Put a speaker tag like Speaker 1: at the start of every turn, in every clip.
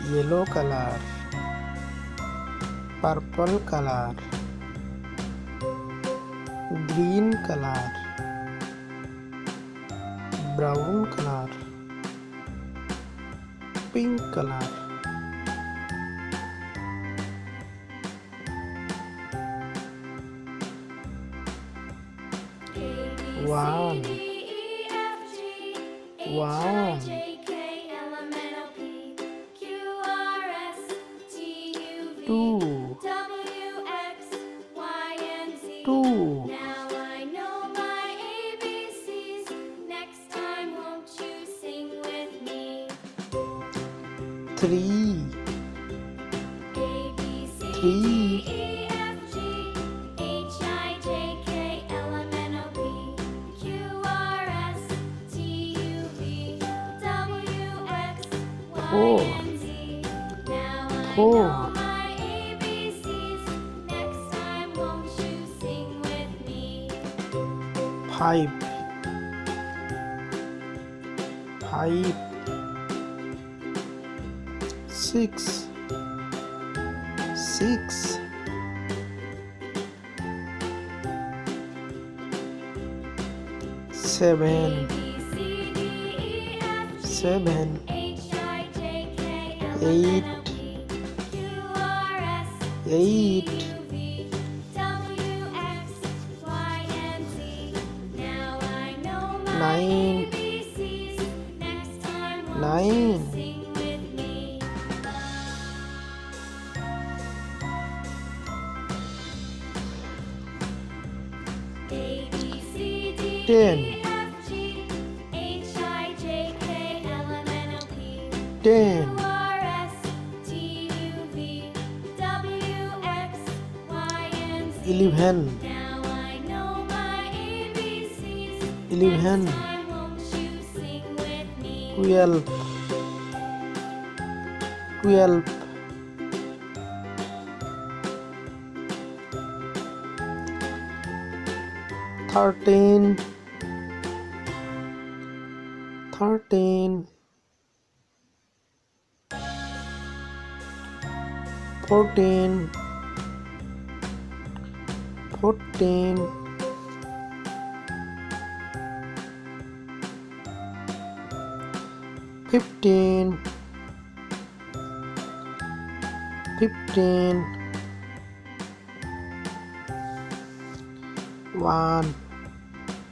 Speaker 1: yellow color, purple color, green color, brown color, pink color. One, one, two, two,
Speaker 2: Now I know my ABCs. Next time, won't you sing with me?
Speaker 1: three,
Speaker 2: A, B, C, D,
Speaker 1: three,
Speaker 2: E, F, G, H, I, J, K, L, M, N, O, P, Q, R, S, T, U, V, W, X, Y,
Speaker 1: four,
Speaker 2: and Z. Now I
Speaker 1: four,
Speaker 2: know my ABCs. Next time, won't you sing with me?
Speaker 1: five, five, six, six, seven,
Speaker 2: A, B, C, D, E, F, G,
Speaker 1: seven,
Speaker 2: H, I, J, K, L, M,
Speaker 1: eight,
Speaker 2: N, O, P, Q, R, S, T,
Speaker 1: eight,
Speaker 2: U, V, W, X, Y, and Z. Now I know my
Speaker 1: nine,
Speaker 2: ABCs. Next time, won't you
Speaker 1: nine,
Speaker 2: sing with me? A, B, C, D,
Speaker 1: 10,
Speaker 2: E, F, G, H, I, J, K, L, M, N, O, P,
Speaker 1: 10,
Speaker 2: Q, R, S, T, U, V, W, X, Y, and Z.
Speaker 1: 11,
Speaker 2: Now I know my ABCs.
Speaker 1: 11,
Speaker 2: Next time, won't you sing with me?
Speaker 1: 12, 12, 13, 13, 14, 14, 15, 15, 1,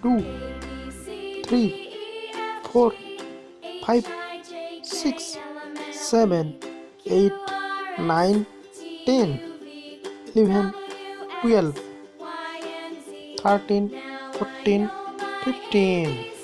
Speaker 1: 2,
Speaker 2: A, B, C,
Speaker 1: 3,
Speaker 2: D, E, F,
Speaker 1: 4,
Speaker 2: G,
Speaker 1: 5,
Speaker 2: H, I, J, K,
Speaker 1: 6,
Speaker 2: L, M, N, O, P,
Speaker 1: 7,
Speaker 2: Q,
Speaker 1: 8,
Speaker 2: R, S,
Speaker 1: 9,
Speaker 2: T,
Speaker 1: 10,
Speaker 2: U, V,
Speaker 1: 11,
Speaker 2: W,
Speaker 1: 12,
Speaker 2: X, Y, and Z.
Speaker 1: 13,
Speaker 2: Now I
Speaker 1: 14,
Speaker 2: know my
Speaker 1: 15.